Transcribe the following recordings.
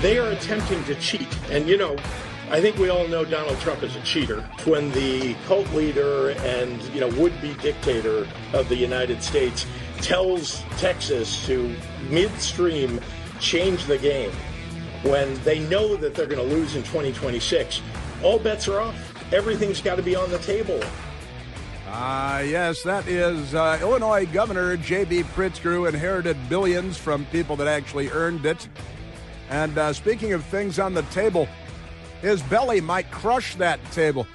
They are attempting to cheat. And, I think we all know Donald Trump is a cheater. When the cult leader and, would-be dictator of the United States tells Texas to midstream change the game when they know that they're going to lose in 2026, all bets are off. Everything's got to be on the table. Yes, that is Illinois Governor J.B. Pritzker, who inherited billions from people that actually earned it. And speaking of things on the table, his belly might crush that table.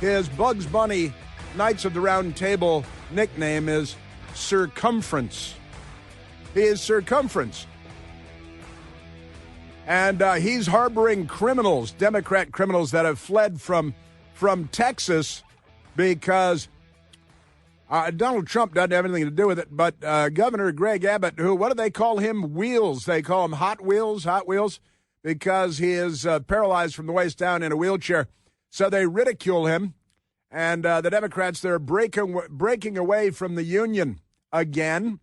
His Bugs Bunny Knights of the Round Table nickname is Circumference. He is Circumference. And he's harboring criminals, Democrat criminals that have fled from Texas because Donald Trump doesn't have anything to do with it, but Governor Greg Abbott, what do they call him? Wheels. They call him Hot Wheels, because he is paralyzed from the waist down in a wheelchair. So they ridicule him, and the Democrats, they're breaking away from the union again.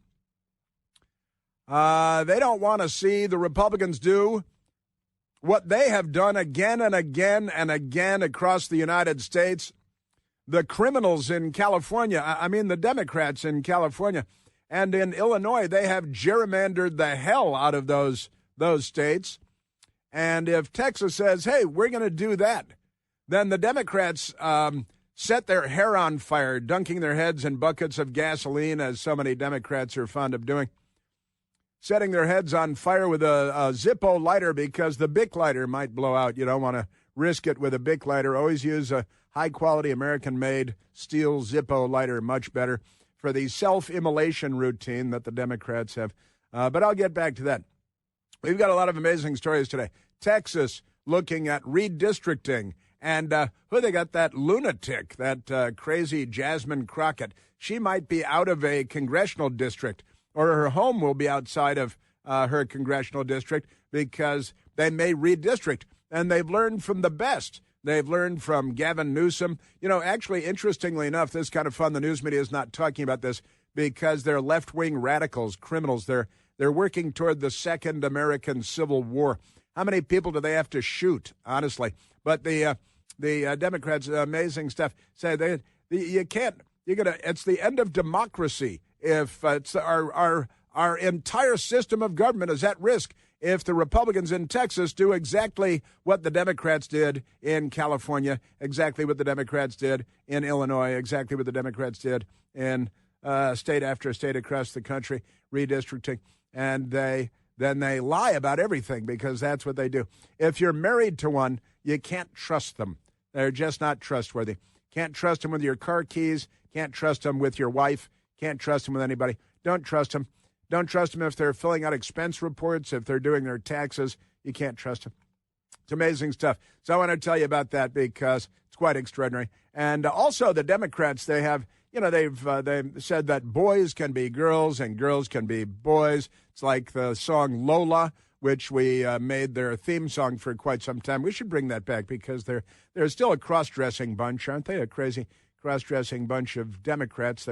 They don't want to see the Republicans do what they have done again and again and again across the United States. The criminals in California, the Democrats in California and in Illinois, they have gerrymandered the hell out of those states. And if Texas says, hey, we're going to do that, then the Democrats set their hair on fire, dunking their heads in buckets of gasoline, as so many Democrats are fond of doing, setting their heads on fire with a Zippo lighter because the Bic lighter might blow out. You don't want to risk it with a Bic lighter. Always use a high-quality American-made steel Zippo lighter, much better for the self-immolation routine that the Democrats have. But I'll get back to that. We've got a lot of amazing stories today. Texas looking at redistricting. And they got that lunatic, that crazy Jasmine Crockett. She might be out of a congressional district, or her home will be outside of her congressional district because they may redistrict. And they've learned from the best. They've learned from Gavin Newsom. Actually, interestingly enough, this is kind of fun. The news media is not talking about this because they're left-wing radicals, criminals. They're working toward the Second American Civil War. How many people do they have to shoot, honestly? But the Democrats, amazing stuff, say you can't. It's the end of democracy if it's our entire system of government is at risk if the Republicans in Texas do exactly what the Democrats did in California, exactly what the Democrats did in Illinois, exactly what the Democrats did in state after state across the country, redistricting. And then they lie about everything because that's what they do. If you're married to one, you can't trust them. They're just not trustworthy. Can't trust them with your car keys. Can't trust them with your wife. Can't trust them with anybody. Don't trust them. Don't trust them if they're filling out expense reports, if they're doing their taxes. You can't trust them. It's amazing stuff. So I want to tell you about that because it's quite extraordinary. And also the Democrats, they have, they've said that boys can be girls and girls can be boys. It's like the song Lola, which we made their theme song for quite some time. We should bring that back because they're still a cross-dressing bunch, aren't they? A crazy cross-dressing bunch of Democrats.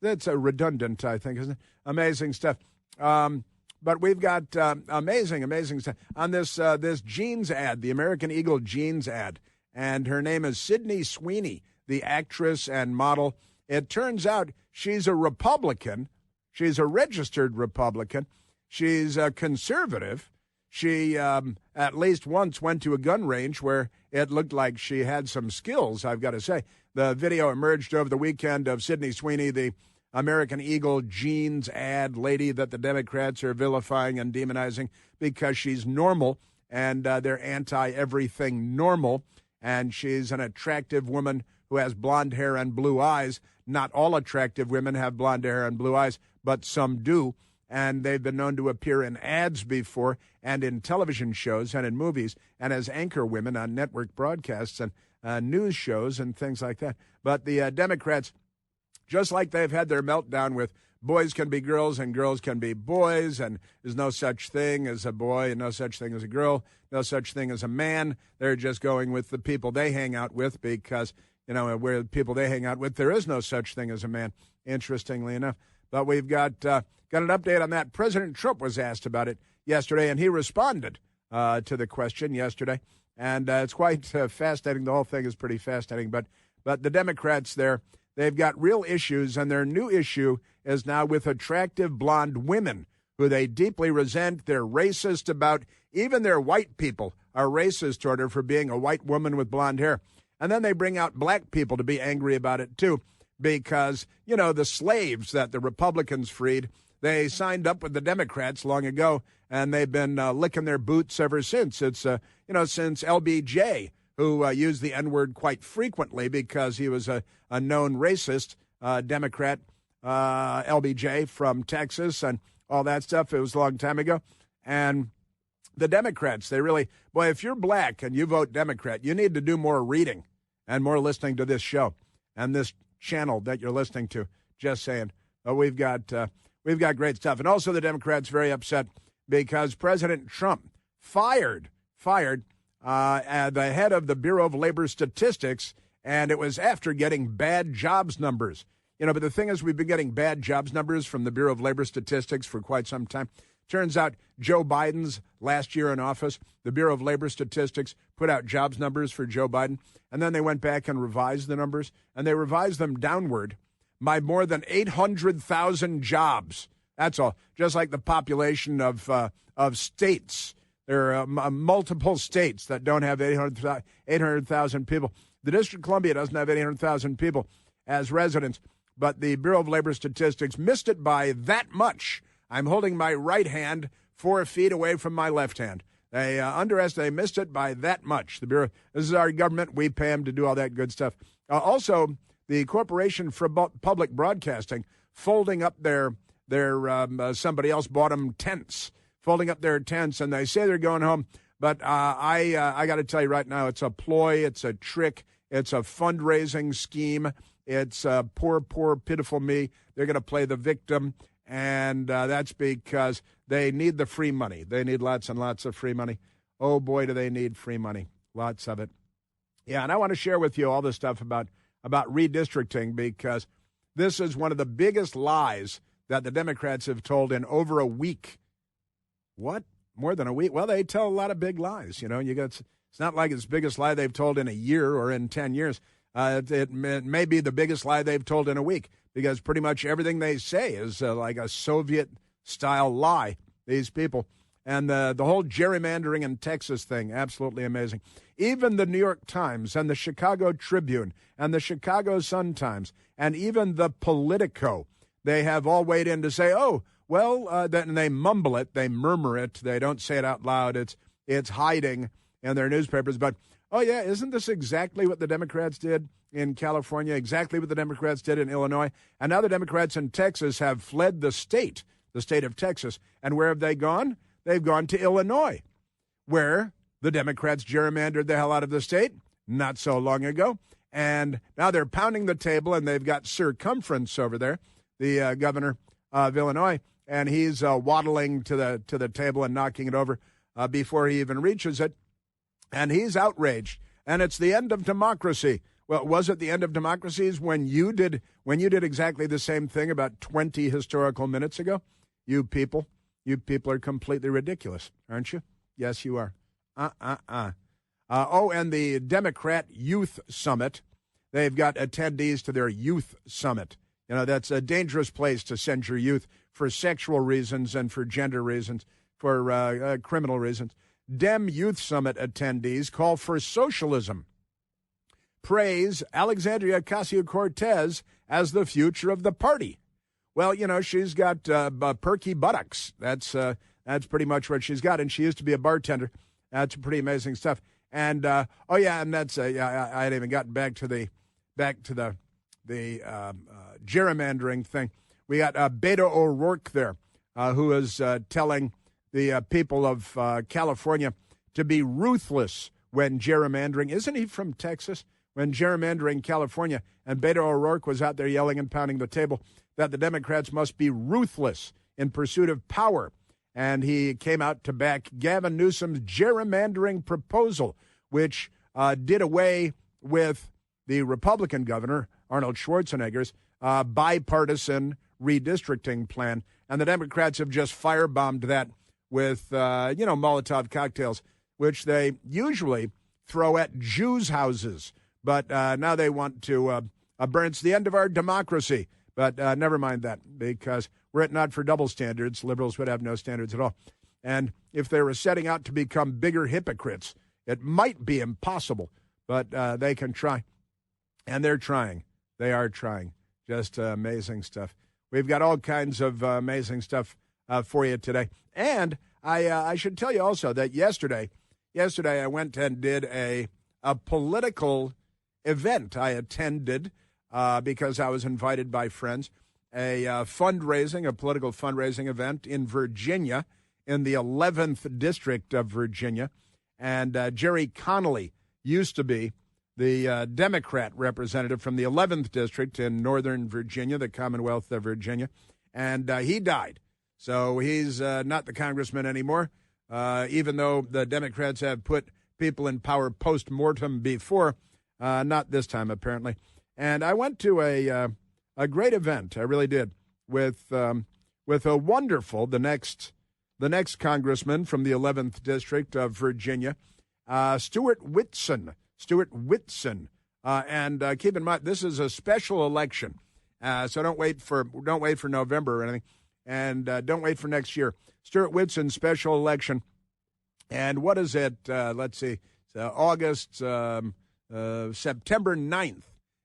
That's redundant, I think, isn't it? Amazing stuff. But we've got amazing stuff on this jeans ad, the American Eagle jeans ad. And her name is Sydney Sweeney, the actress and model. It turns out she's a Republican. She's a registered Republican. She's a conservative. She at least once went to a gun range where it looked like she had some skills, I've got to say. The video emerged over the weekend of Sydney Sweeney, the American Eagle jeans ad lady that the Democrats are vilifying and demonizing because she's normal and they're anti-everything normal. And she's an attractive woman who has blonde hair and blue eyes. Not all attractive women have blonde hair and blue eyes, but some do. And they've been known to appear in ads before and in television shows and in movies and as anchor women on network broadcasts and news shows and things like that. But the Democrats, just like they've had their meltdown with boys can be girls and girls can be boys and there's no such thing as a boy and no such thing as a girl, no such thing as a man. They're just going with the people they hang out with because, where the people they hang out with, there is no such thing as a man, interestingly enough. But we've got an update on that. President Trump was asked about it yesterday, and he responded to the question yesterday. And it's quite fascinating. The whole thing is pretty fascinating. But the Democrats there, they've got real issues, and their new issue is now with attractive blonde women who they deeply resent. They're racist about. Even their white people are racist toward her for being a white woman with blonde hair. And then they bring out black people to be angry about it, too, because, the slaves that the Republicans freed, they signed up with the Democrats long ago, and they've been licking their boots ever since. It's, since LBJ, who used the N-word quite frequently because he was a known racist Democrat, LBJ from Texas and all that stuff. It was a long time ago. And the Democrats, they really, boy, if you're black and you vote Democrat, you need to do more reading and more listening to this show and this channel that you're listening to. Just saying. We've got great stuff. And also the Democrats very upset because President Trump fired the head of the Bureau of Labor Statistics, and it was after getting bad jobs numbers. But the thing is, we've been getting bad jobs numbers from the Bureau of Labor Statistics for quite some time. Turns out Joe Biden's last year in office, the Bureau of Labor Statistics put out jobs numbers for Joe Biden, and then they went back and revised the numbers, and they revised them downward by more than 800,000 jobs. That's all. Just like the population of states. There are multiple states that don't have 800,000 people. The District of Columbia doesn't have 800,000 people as residents, but the Bureau of Labor Statistics missed it by that much. I'm holding my right hand 4 feet away from my left hand. They they missed it by that much. The Bureau, this is our government. We pay them to do all that good stuff. Also, the Corporation for Public Broadcasting folding up their somebody else bought them tents, folding up their tents, and they say they're going home. But I got to tell you right now, it's a ploy, it's a trick, it's a fundraising scheme. It's poor, pitiful me. They're going to play the victim, and that's because they need the free money. They need lots and lots of free money. Oh, boy, do they need free money. Lots of it. Yeah, and I want to share with you all this stuff about redistricting because this is one of the biggest lies that the Democrats have told in over a week. What? More than a week? Well, they tell a lot of big lies. It's not like it's the biggest lie they've told in a year or in 10 years. It may be the biggest lie they've told in a week because pretty much everything they say is like a Soviet-style lie, these people. And the whole gerrymandering in Texas thing, absolutely amazing. Even the New York Times and the Chicago Tribune and the Chicago Sun-Times and even the Politico, they have all weighed in to say, then they mumble it, they murmur it, they don't say it out loud. It's hiding in their newspapers. But, isn't this exactly what the Democrats did in California, exactly what the Democrats did in Illinois? And now the Democrats in Texas have fled the state of Texas. And where have they gone? They've gone to Illinois, where the Democrats gerrymandered the hell out of the state not so long ago. And now they're pounding the table, and they've got Circumference over there, the governor of Illinois, and he's waddling to the table and knocking it over before he even reaches it. And he's outraged, and it's the end of democracy. Well, was it the end of democracies when you did exactly the same thing about 20 historical minutes ago? You people are completely ridiculous, aren't you? Yes, you are. And the Democrat Youth Summit, they've got attendees to their Youth Summit. That's a dangerous place to send your youth for sexual reasons and for gender reasons, for criminal reasons. Dem Youth Summit attendees call for socialism. Praise Alexandria Ocasio-Cortez as the future of the party. Well, she's got perky buttocks. That's pretty much what she's got, and she used to be a bartender. That's pretty amazing stuff. And and that's I hadn't even gotten back to the gerrymandering thing. We got Beto O'Rourke there, who is telling the people of California to be ruthless when gerrymandering. Isn't he from Texas? When gerrymandering California, and Beto O'Rourke was out there yelling and pounding the table that the Democrats must be ruthless in pursuit of power. And he came out to back Gavin Newsom's gerrymandering proposal, which did away with the Republican governor, Arnold Schwarzenegger's, bipartisan redistricting plan. And the Democrats have just firebombed that with, Molotov cocktails, which they usually throw at Jews' houses. But now they want to burn. It's the end of our democracy. But never mind that, because were it not for double standards, liberals would have no standards at all. And if they were setting out to become bigger hypocrites, it might be impossible, but they can try. And they're trying. They are trying. Just amazing stuff. We've got all kinds of amazing stuff for you today. And I should tell you also that yesterday I went and did a political event. I attended because I was invited by friends, a political fundraising event in Virginia, in the 11th District of Virginia. And Jerry Connolly used to be the Democrat representative from the 11th District in Northern Virginia, the Commonwealth of Virginia. And he died. So he's not the congressman anymore, even though the Democrats have put people in power post-mortem before. Not this time, apparently. And I went to a great event. I really did, with a wonderful, the next congressman from the 11th District of Virginia, Stuart Whitson. And keep in mind, this is a special election, so don't wait for November or anything, and don't wait for next year. Stuart Whitson special election, and what is it? Let's see, August, September 9th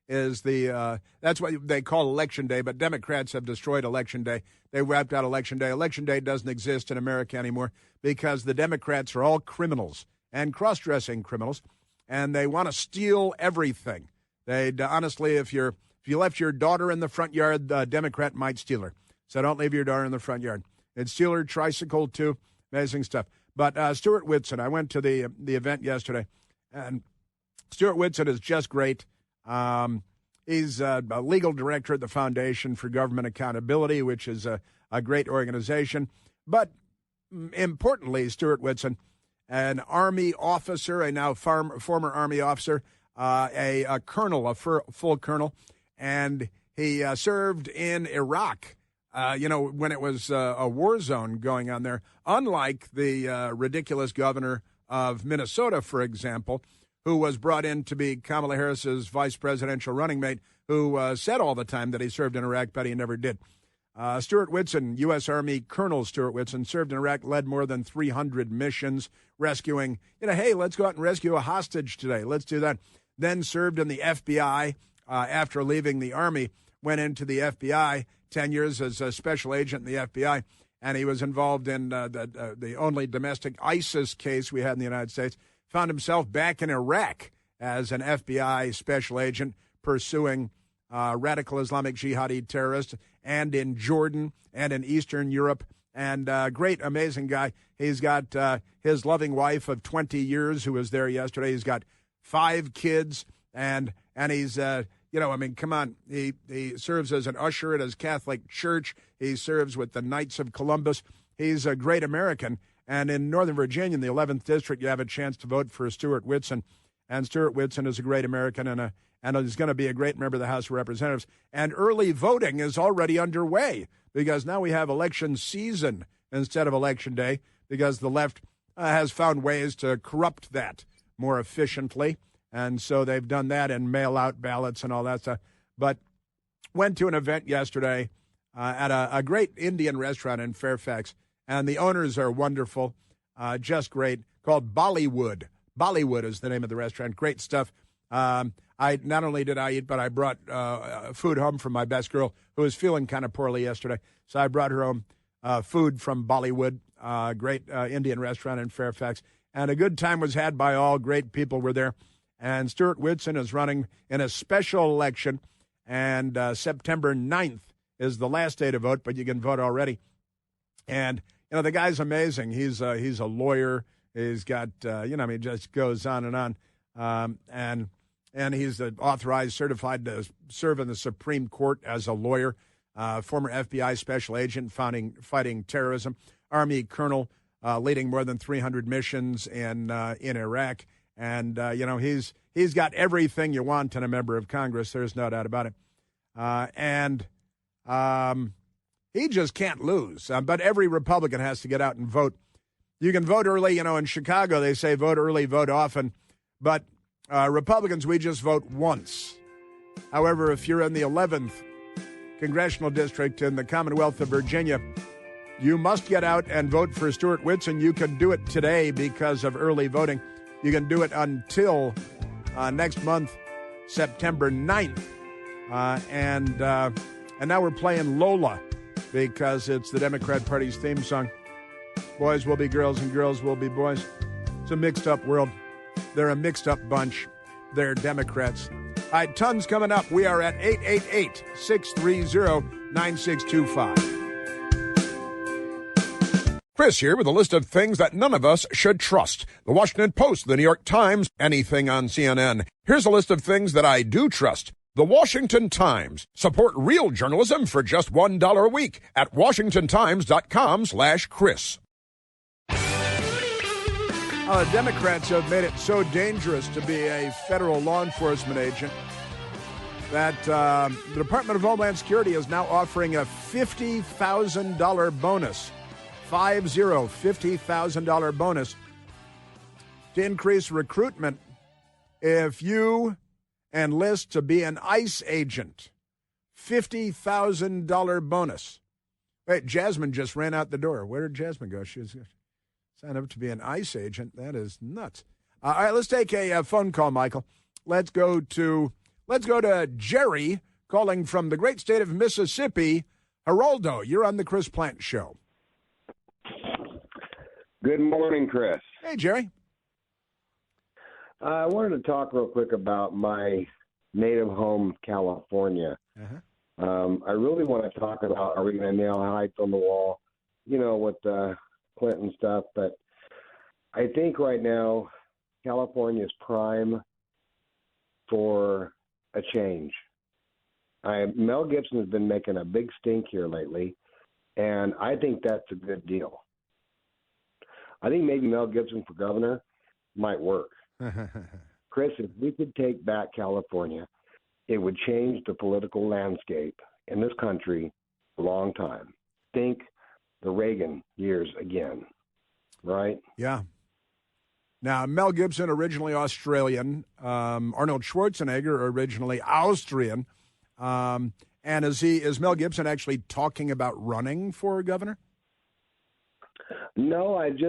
is that's what they call Election Day, but Democrats have destroyed Election Day. They wiped out Election Day. Election Day doesn't exist in America anymore because the Democrats are all criminals and cross-dressing criminals, and they want to steal everything. Honestly, if you left your daughter in the front yard, the Democrat might steal her. So don't leave your daughter in the front yard. And steal her tricycle, too. Amazing stuff. But Stuart Whitson, I went to the event yesterday, and Stuart Whitson is just great. He's a legal director at the Foundation for Government Accountability, which is a great organization. But importantly, Stuart Whitson, an Army officer, a now former Army officer, a colonel, a full colonel, and he served in Iraq, when it was a war zone going on there, unlike the ridiculous governor of Minnesota, for example, who was brought in to be Kamala Harris's vice presidential running mate, who said all the time that he served in Iraq, but he never did. Stuart Whitson, U.S. Army Colonel Stuart Whitson, served in Iraq, led more than 300 missions, rescuing, hey, let's go out and rescue a hostage today. Let's do that. Then served in the FBI after leaving the Army, went into the FBI, 10 years as a special agent in the FBI, and he was involved in the only domestic ISIS case we had in the United States. Found himself back in Iraq as an FBI special agent pursuing radical Islamic jihadi terrorists, and in Jordan and in Eastern Europe. And great, amazing guy. He's got his loving wife of 20 years who was there yesterday. He's got 5 kids, and he's, come on. He serves as an usher at his Catholic church. He serves with the Knights of Columbus. He's a great American. And in Northern Virginia, in the 11th District, you have a chance to vote for Stuart Whitson. And Stuart Whitson is a great American and is going to be a great member of the House of Representatives. And early voting is already underway because now we have election season instead of Election Day because the left has found ways to corrupt that more efficiently. And so they've done that and mail-out ballots and all that stuff. But went to an event yesterday at a great Indian restaurant in Fairfax. And the owners are wonderful, just great, called Bollywood. Bollywood is the name of the restaurant. Great stuff. Not only did I eat, but I brought food home from my best girl, who was feeling kind of poorly yesterday. So I brought her home food from Bollywood, great Indian restaurant in Fairfax. And a good time was had by all. Great people were there. And Stuart Whitson is running in a special election. And September 9th is the last day to vote, but you can vote already. And the guy's amazing. He's a lawyer. He's got, he just goes on and on. And he's authorized, certified to serve in the Supreme Court as a lawyer, former FBI special agent fighting terrorism, Army colonel, leading more than 300 missions in Iraq. And, he's got everything you want in a member of Congress. There's no doubt about it. He just can't lose. But every Republican has to get out and vote You can vote early. In Chicago, they say vote early, vote often. But Republicans, we just vote once. However, if you're in the 11th Congressional District in the Commonwealth of Virginia, you must get out and vote for Stuart Whitson. You can do it today because of early voting. You can do it until next month, September 9th. And now we're playing Lola because it's the Democrat Party's theme song. Boys will be girls and girls will be boys. It's a mixed-up world. They're a mixed-up bunch. They're Democrats. All right, tons coming up. We are at 888-630-9625. Chris here with a list of things that none of us should trust. The Washington Post, the New York Times, anything on CNN. Here's a list of things that I do trust. The Washington Times. Support real journalism for just $1 a week at washingtontimes.com/Chris. Democrats have made it so dangerous to be a federal law enforcement agent that the Department of Homeland Security is now offering a $50,000 bonus, $50,000 bonus to increase recruitment if you enlist to be an ICE agent. $50,000 bonus. Wait, Jasmine just ran out the door. Where did Jasmine go? She's signed up to be an ICE agent. That is nuts. All right, let's take a phone call, Michael. Let's go to Jerry calling from the great state of Mississippi. Geraldo, you're on the Chris Plant Show. Good morning, Chris. Hey, Jerry. I wanted to talk real quick about my native home, California. I really want to talk about, are we going to nail heights on the wall, with the Clinton stuff, but I think right now California is prime for a change. Mel Gibson has been making a big stink here lately, and I think that's a good deal. I think maybe Mel Gibson for governor might work. Chris, if we could take back California, it would change the political landscape in this country a long time. Think the Reagan years again, right? Yeah. Now, Mel Gibson, originally Australian. Arnold Schwarzenegger, originally Austrian. And is Mel Gibson actually talking about running for governor? No, I've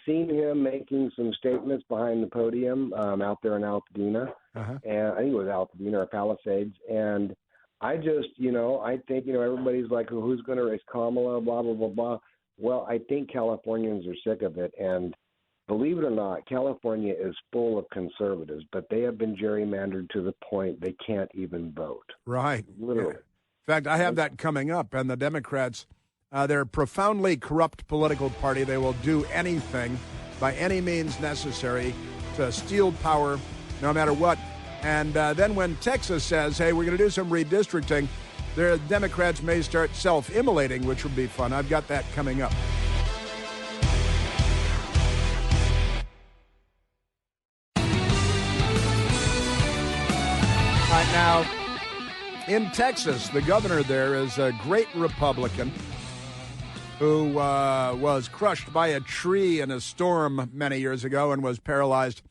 seen him making some statements behind the podium out there in Altadena. And I think it was Altadena or Palisades. And I just, I think, everybody's like, who's going to race Kamala, blah, blah, blah, blah. Well, I think Californians are sick of it. And believe it or not, California is full of conservatives, but they have been gerrymandered to the point they can't even vote. Right. Literally. In fact, I have that coming up. And the Democrats, they're a profoundly corrupt political party. They will do anything by any means necessary to steal power, no matter what. And then when Texas says, hey, we're going to do some redistricting, the Democrats may start self-immolating, which would be fun. I've got that coming up. All right, now, in Texas, the governor there is a great Republican who was crushed by a tree in a storm many years ago and was paralyzed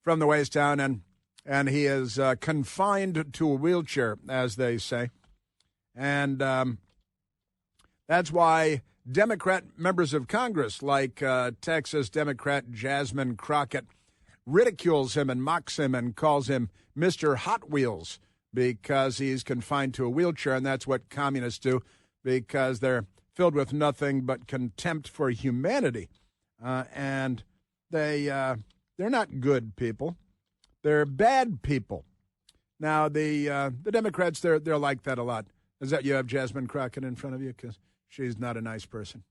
from the waist down, and he is confined to a wheelchair, as they say. And that's why Democrat members of Congress, like Texas Democrat Jasmine Crockett, ridicules him and mocks him and calls him Mr. Hot Wheels because he's confined to a wheelchair, and that's what communists do because they're filled with nothing but contempt for humanity. And they're not good people. They're bad people. Now, the Democrats, they're like that a lot. Is that you have Jasmine Crockett in front of you? Because she's not a nice person.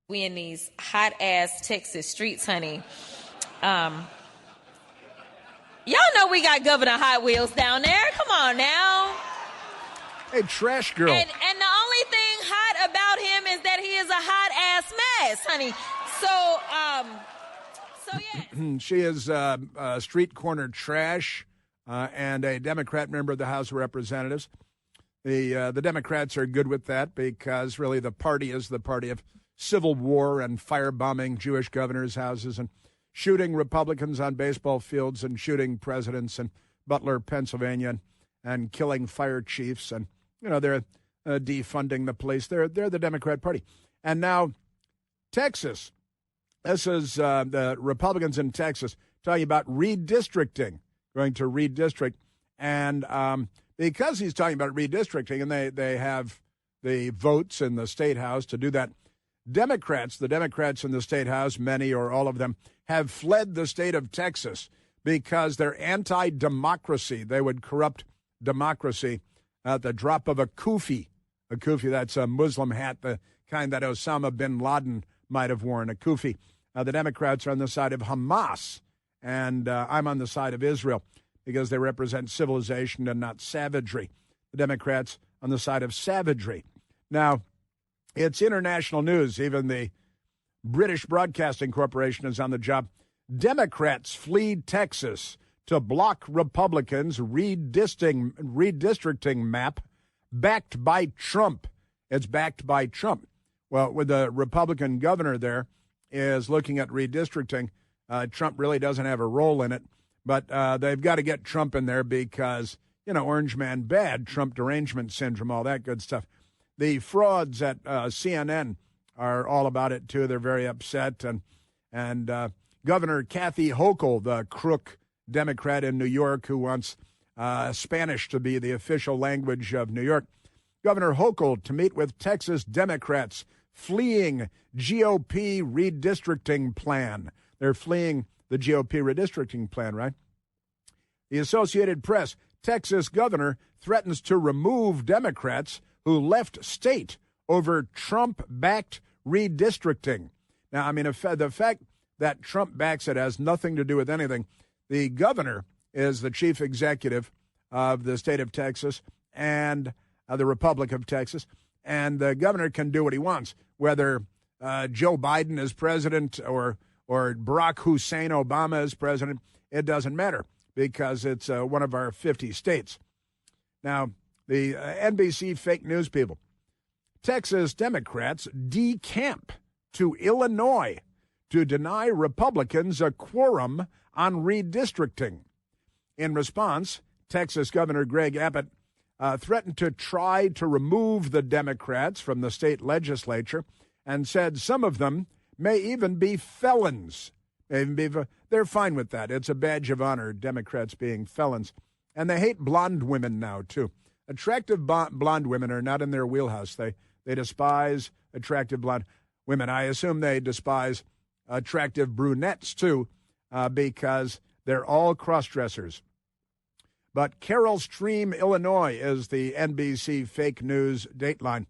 We in these hot-ass Texas streets, honey. Y'all know we got Governor Hot Wheels down there. Come on now. Hey, trash girl. And the only thing hot about him is that he is a hot-ass mess, honey. So yeah. She is street corner trash and a Democrat member of the House of Representatives. The Democrats are good with that because really the party is the party of civil war and firebombing Jewish governors' houses and shooting Republicans on baseball fields and shooting presidents in Butler, Pennsylvania, and killing fire chiefs. And, they're defunding the police. They're the Democrat Party. And now Texas. This is the Republicans in Texas talking about redistricting, going to redistrict. And because he's talking about redistricting, and they have the votes in the state house to do that, the Democrats in the state house, many or all of them, have fled the state of Texas because they're anti-democracy. They would corrupt democracy at the drop of a kufi. A kufi, that's a Muslim hat, the kind that Osama bin Laden might have worn, a kufi. The Democrats are on the side of Hamas, and I'm on the side of Israel because they represent civilization and not savagery. The Democrats on the side of savagery. Now, it's international news. Even the British Broadcasting Corporation is on the job. Democrats flee Texas to block Republicans' redistricting map backed by Trump. It's backed by Trump. Well, with the Republican governor there is looking at redistricting, Trump really doesn't have a role in it. But they've got to get Trump in there because, Orange Man bad, Trump derangement syndrome, all that good stuff. The frauds at CNN are all about it, too. They're very upset. And Governor Kathy Hochul, the crook Democrat in New York who wants Spanish to be the official language of New York, Governor Hochul to meet with Texas Democrats fleeing GOP redistricting plan. They're fleeing the GOP redistricting plan, right? The Associated Press, Texas governor threatens to remove Democrats who left state over Trump-backed redistricting. Now, the fact that Trump backs it has nothing to do with anything. The governor is the chief executive of the state of Texas and the Republic of Texas, and the governor can do what he wants, whether Joe Biden is president or Barack Hussein Obama is president. It doesn't matter because it's one of our 50 states. Now, the NBC fake news people, Texas Democrats decamp to Illinois to deny Republicans a quorum on redistricting. In response, Texas Governor Greg Abbott threatened to try to remove the Democrats from the state legislature and said some of them may even be felons. They're fine with that. It's a badge of honor, Democrats being felons. And they hate blonde women now, too. Attractive blonde women are not in their wheelhouse. They despise attractive blonde women. I assume they despise attractive brunettes, too, because they're all cross-dressers. But Carroll Stream, Illinois, is the NBC fake news dateline.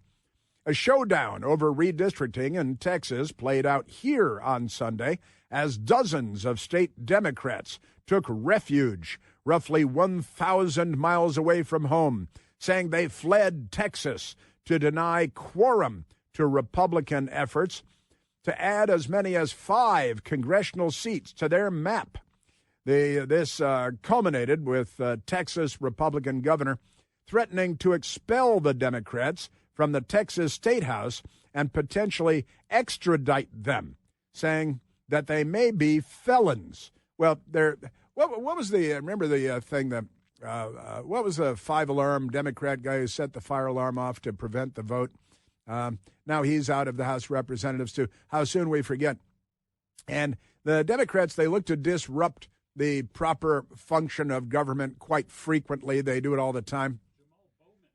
A showdown over redistricting in Texas played out here on Sunday as dozens of state Democrats took refuge roughly 1,000 miles away from home, saying they fled Texas to deny quorum to Republican efforts to add as many as 5 congressional seats to their map. This culminated with Texas Republican governor threatening to expel the Democrats from the Texas State House and potentially extradite them, saying that they may be felons. Well, what was remember the thing that, what was the 5-alarm Democrat guy who set the fire alarm off to prevent the vote? Now he's out of the House of Representatives, too. How soon we forget. And the Democrats, they look to disrupt the proper function of government quite frequently. They do it all the time.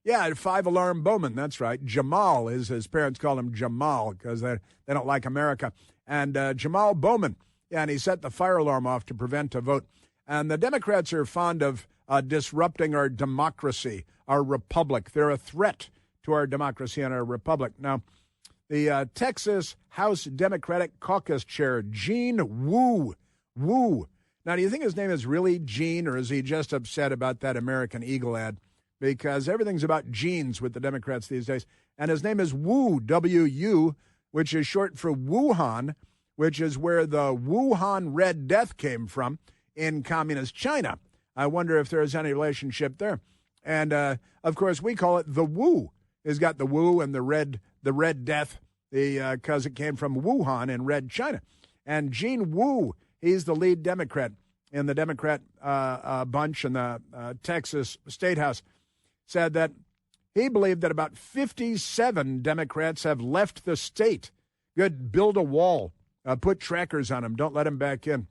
Yeah, 5-alarm Bowman, that's right. Jamal is, his parents call him Jamal because they don't like America. And Jamal Bowman, yeah, and he set the fire alarm off to prevent a vote. And the Democrats are fond of disrupting our democracy, our republic. They're a threat to our democracy and our republic. Now, the Texas House Democratic Caucus Chair, Gene Wu. Now, do you think his name is really Gene, or is he just upset about that American Eagle ad? Because everything's about genes with the Democrats these days. And his name is Wu, W-U, which is short for Wuhan, which is where the Wuhan Red Death came from in communist China. I wonder if there's any relationship there. And, of course, we call it the Wu. It's got the Wu and the Red Death. because it came from Wuhan in Red China. And Gene Wu, he's the lead Democrat in the Democrat bunch in the Texas State House, said that he believed that about 57 Democrats have left the state. Good, build a wall, put trackers on them, don't let them back in.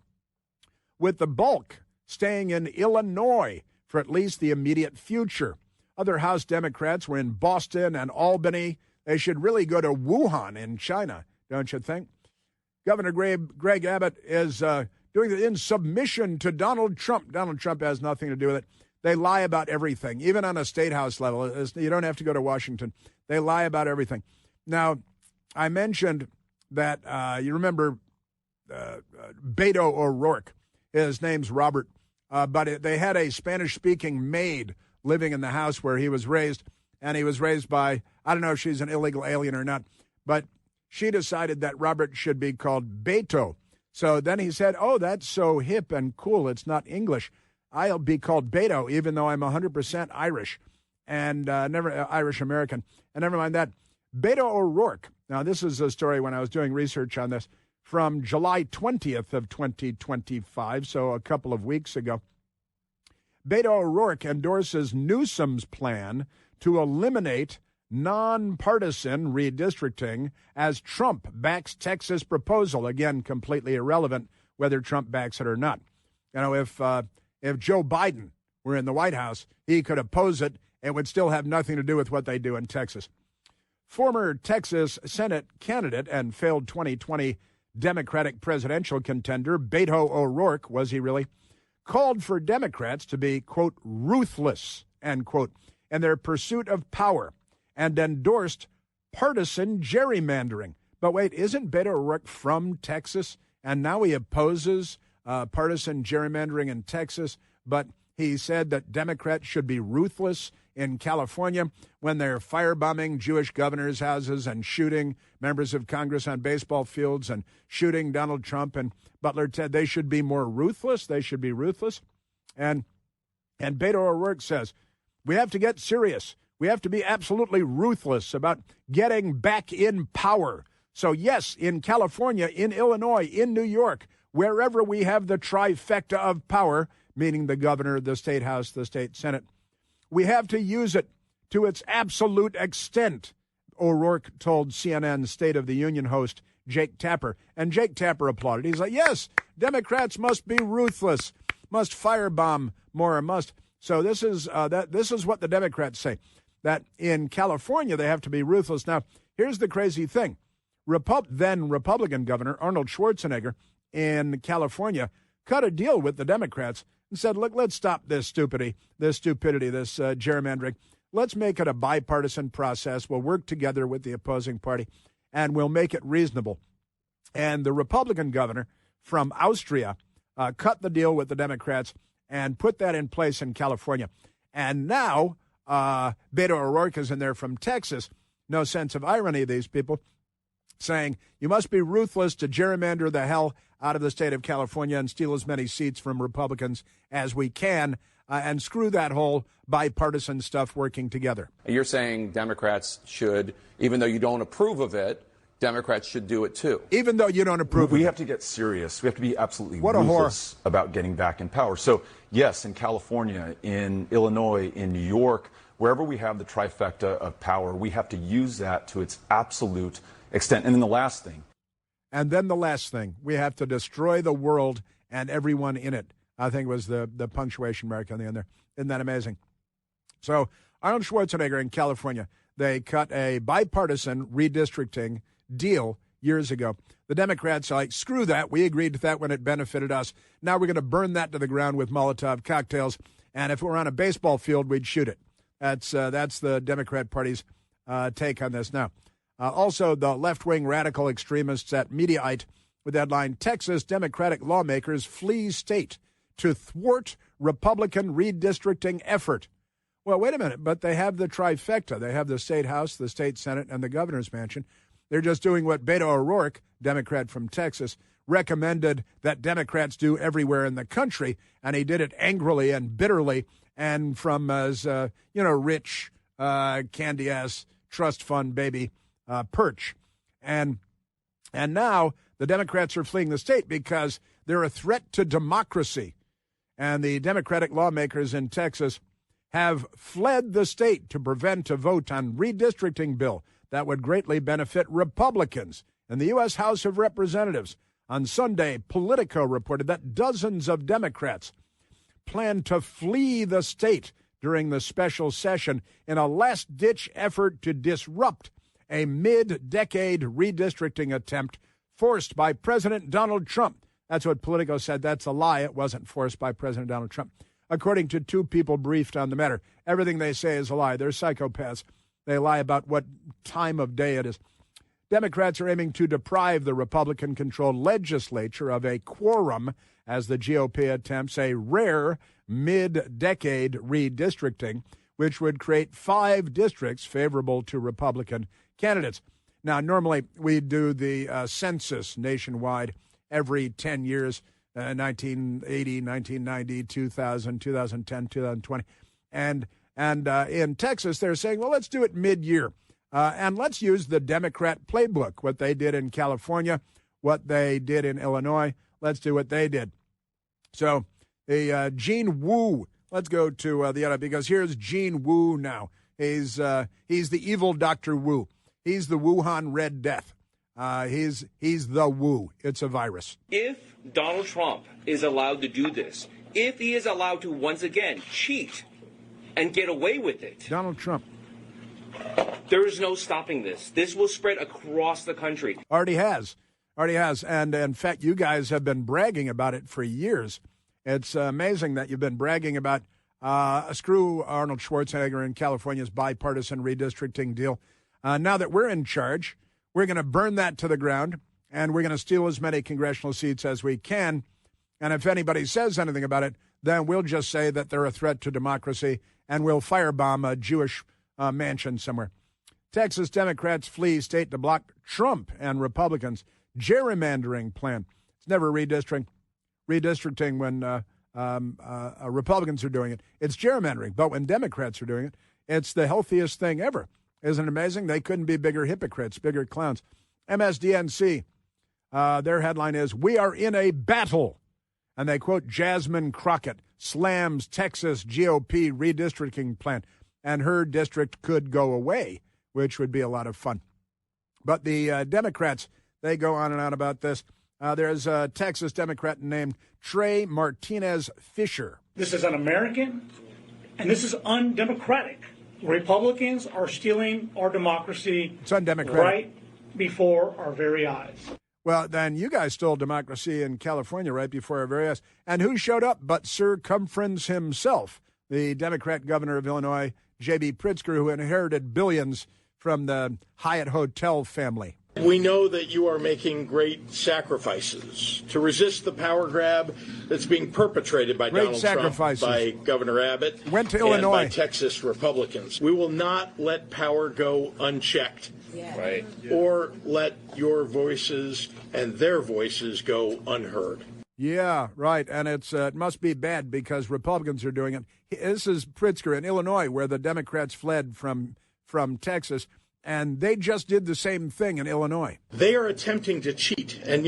With the bulk staying in Illinois for at least the immediate future. Other House Democrats were in Boston and Albany. They should really go to Wuhan in China, don't you think? Governor Greg Abbott is doing it in submission to Donald Trump. Donald Trump has nothing to do with it. They lie about everything, even on a state house level. You don't have to go to Washington. They lie about everything. Now, I mentioned that you remember Beto O'Rourke. His name's Robert, but they had a Spanish-speaking maid living in the house where he was raised, and he was raised by, I don't know if she's an illegal alien or not, but she decided that Robert should be called Beto. So then he said, oh, that's so hip and cool. It's not English. I'll be called Beto, even though I'm 100% Irish and never Irish-American. And never mind that. Beto O'Rourke. Now, this is a story when I was doing research on this from July 20th of 2025, so a couple of weeks ago. Beto O'Rourke endorses Newsom's plan to eliminate nonpartisan redistricting as Trump backs Texas proposal. Again, completely irrelevant whether Trump backs it or not. You know, if Joe Biden were in the White House, he could oppose it. It would still have nothing to do with what they do in Texas. Former Texas Senate candidate and failed 2020 Democratic presidential contender Beto O'Rourke, was he really, called for Democrats to be, quote, ruthless, end quote, in their pursuit of power, and endorsed partisan gerrymandering. But wait, isn't Beto O'Rourke from Texas? And now he opposes partisan gerrymandering in Texas, but he said that Democrats should be ruthless in California when they're firebombing Jewish governors' houses and shooting members of Congress on baseball fields and shooting Donald Trump and Butler Ted. They should be more ruthless. They should be ruthless. And Beto O'Rourke says, we have to get serious. We have to be absolutely ruthless about getting back in power. So, yes, in California, in Illinois, in New York, wherever we have the trifecta of power, meaning the governor, the state house, the state senate, we have to use it to its absolute extent, O'Rourke told CNN State of the Union host Jake Tapper. And Jake Tapper applauded. He's like, yes, Democrats must be ruthless, must firebomb more, must. So this is what the Democrats say, that in California they have to be ruthless. Now, here's the crazy thing. Then Republican Governor Arnold Schwarzenegger in California cut a deal with the Democrats and said, look, let's stop this stupidity, this gerrymandering. Let's make it a bipartisan process. We'll work together with the opposing party, and we'll make it reasonable. And the Republican governor from Austria cut the deal with the Democrats and put that in place in California. And now Beto O'Rourke is in there from Texas. No sense of irony, these people, saying you must be ruthless to gerrymander the hell out of the state of California and steal as many seats from Republicans as we can and screw that whole bipartisan stuff working together. You're saying Democrats should, even though you don't approve of it, Democrats should do it too. Even though you don't approve of it. We have to get serious. We have to be absolutely ruthless about getting back in power. So, yes, in California, in Illinois, in New York, wherever we have the trifecta of power, we have to use that to its absolute extent. And then the last thing. We have to destroy the world and everyone in it. I think was the punctuation mark on the end there. Isn't that amazing? So Arnold Schwarzenegger in California, they cut a bipartisan redistricting deal years ago. The Democrats are like, screw that. We agreed to that when it benefited us. Now we're going to burn that to the ground with Molotov cocktails. And if it were on a baseball field, we'd shoot it. That's the Democrat Party's take on this now. Also, the left-wing radical extremists at Mediaite with the headline, Texas Democratic lawmakers flee state to thwart Republican redistricting effort. Well, wait a minute, but they have the trifecta. They have the state house, the state senate, and the governor's mansion. They're just doing what Beto O'Rourke, Democrat from Texas, recommended that Democrats do everywhere in the country, and he did it angrily and bitterly and from his, rich, candy-ass trust fund baby perch. And now the Democrats are fleeing the state because they're a threat to democracy. And the Democratic lawmakers in Texas have fled the state to prevent a vote on redistricting bill that would greatly benefit Republicans. In the U.S. House of Representatives, on Sunday, Politico reported that dozens of Democrats plan to flee the state during the special session in a last-ditch effort to disrupt a mid-decade redistricting attempt forced by President Donald Trump. That's what Politico said. That's a lie. It wasn't forced by President Donald Trump. According to two people briefed on the matter, everything they say is a lie. They're psychopaths. They lie about what time of day it is. Democrats are aiming to deprive the Republican-controlled legislature of a quorum as the GOP attempts a rare mid-decade redistricting, which would create 5 districts favorable to Republican candidates. Now, normally we do the census nationwide every 10 years, 1980, 1990, 2000, 2010, 2020. And in Texas, they're saying, well, let's do it mid-year. And let's use the Democrat playbook, what they did in California, what they did in Illinois. Let's do what they did. So the Gene Wu, let's go to the other, because here's Gene Wu now. He's the evil Dr. Wu. He's the Wuhan Red Death. He's the Wu. It's a virus. If Donald Trump is allowed to do this, if he is allowed to once again cheat and get away with it, Donald Trump. There is no stopping this. This will spread across the country. Already has. And in fact, you guys have been bragging about it for years. It's amazing that you've been bragging about screw Arnold Schwarzenegger in California's bipartisan redistricting deal. Now that we're in charge, we're going to burn that to the ground, and we're going to steal as many congressional seats as we can. And if anybody says anything about it, then we'll just say that they're a threat to democracy, and we'll firebomb a Jewish mansion somewhere. Texas Democrats flee state to block Trump and Republicans' gerrymandering plan. It's never redistricting when Republicans are doing it. It's gerrymandering. But when Democrats are doing it, it's the healthiest thing ever. Isn't it amazing? They couldn't be bigger hypocrites, bigger clowns. MSDNC, their headline is, "We are in a battle." And they quote Jasmine Crockett, slams Texas GOP redistricting plan, and her district could go away, which would be a lot of fun. But the Democrats, they go on and on about this. There's a Texas Democrat named Trey Martinez Fisher. This is un-American, and this is undemocratic. Republicans are stealing our democracy. It's undemocratic. Right before our very eyes. Well, then you guys stole democracy in California right before our very eyes. And who showed up but Circumference himself, the Democrat governor of Illinois, J.B. Pritzker, who inherited billions from the Hyatt Hotel family. We know that you are making great sacrifices to resist the power grab that's being perpetrated by Donald Trump, by Governor Abbott, went to and Illinois. by Texas Republicans. We will not let power go unchecked, Right. or let your voices and their voices go unheard. Yeah, right. And it must be bad because Republicans are doing it. This is Pritzker in Illinois, where the Democrats fled from Texas. And they just did the same thing in Illinois. They are attempting to cheat. And,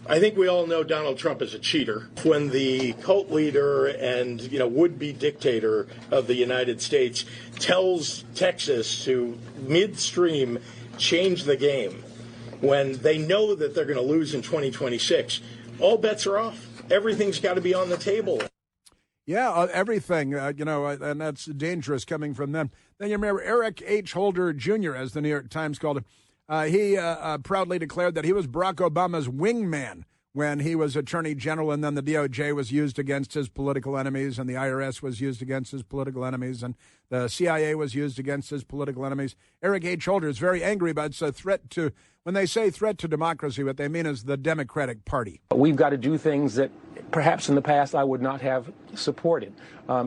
I think we all know Donald Trump is a cheater. When the cult leader and, would-be dictator of the United States tells Texas to midstream change the game, when they know that they're going to lose in 2026, all bets are off. Everything's got to be on the table. Yeah, everything, and that's dangerous coming from them. Then you remember Eric H. Holder Jr., as the New York Times called him. He proudly declared that he was Barack Obama's wingman when he was Attorney General, and then the DOJ was used against his political enemies, and the IRS was used against his political enemies, and the CIA was used against his political enemies. Eric H. Holder is very angry about it's a threat to, when they say threat to democracy, what they mean is the Democratic Party. We've got to do things that perhaps in the past I would not have supported.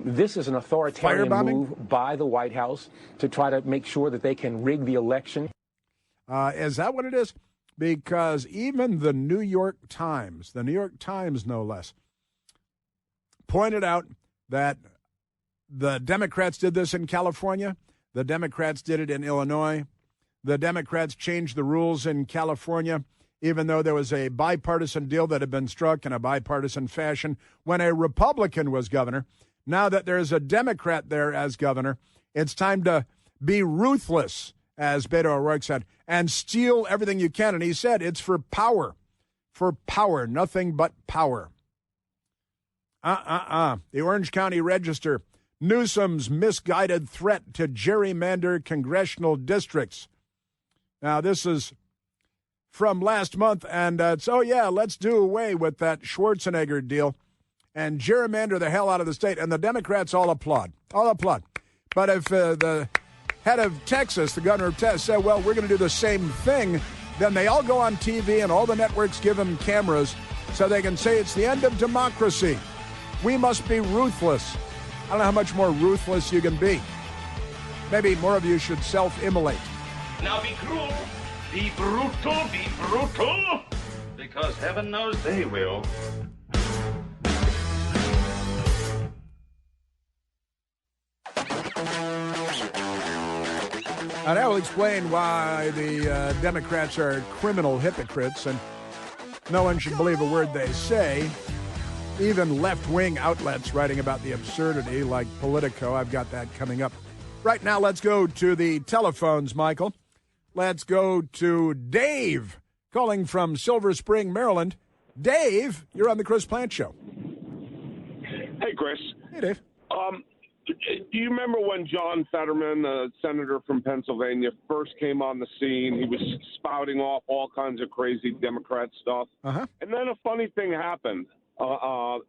This is an authoritarian move by the White House to try to make sure that they can rig the election. Is that what it is? Because even the New York Times no less, pointed out that the Democrats did this in California, the Democrats did it in Illinois, the Democrats changed the rules in California, even though there was a bipartisan deal that had been struck in a bipartisan fashion when a Republican was governor. Now that there's a Democrat there as governor, it's time to be ruthless, as Beto O'Rourke said, and steal everything you can. And he said it's for power, nothing but power. The Orange County Register, Newsom's misguided threat to gerrymander congressional districts. Now, this is from last month, and it's, let's do away with that Schwarzenegger deal and gerrymander the hell out of the state. And the Democrats all applaud. But if the head of Texas, the governor of Texas, said, well, we're going to do the same thing, then they all go on TV and all the networks give them cameras so they can say it's the end of democracy. We must be ruthless. I don't know how much more ruthless you can be. Maybe more of you should self-immolate. Now be cruel, be brutal, because heaven knows they will. And I will explain why the Democrats are criminal hypocrites, and no one should believe a word they say. Even left-wing outlets writing about the absurdity, like Politico. I've got that coming up. Right now, let's go to the telephones, Michael. Let's go to Dave, calling from Silver Spring, Maryland. Dave, you're on the Chris Plant Show. Hey, Chris. Hey, Dave. Do you remember when John Fetterman, a senator from Pennsylvania, first came on the scene? He was spouting off all kinds of crazy Democrat stuff. Uh-huh. And then a funny thing happened.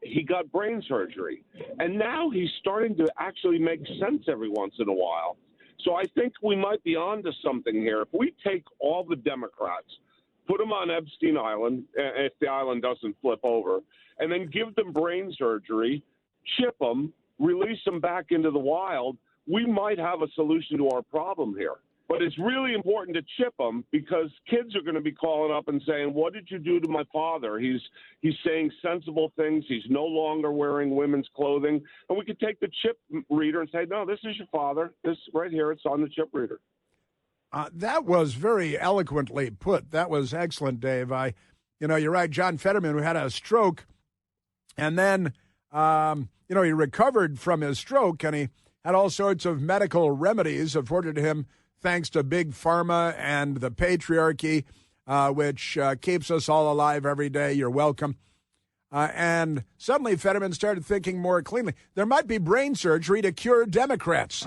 He got brain surgery. And now he's starting to actually make sense every once in a while. So I think we might be on to something here. If we take all the Democrats, put them on Epstein Island, if the island doesn't flip over, and then give them brain surgery, chip them, release them back into the wild, we might have a solution to our problem here. But it's really important to chip them because kids are going to be calling up and saying, what did you do to my father? He's saying sensible things. He's no longer wearing women's clothing. And we could take the chip reader and say, no, this is your father. This right here, it's on the chip reader. That was very eloquently put. That was excellent, Dave. You're right. John Fetterman, who had a stroke, and then, he recovered from his stroke, and he had all sorts of medical remedies afforded to him thanks to Big Pharma and the patriarchy, which keeps us all alive every day. You're welcome. And suddenly Fetterman started thinking more cleanly. There might be brain surgery to cure Democrats.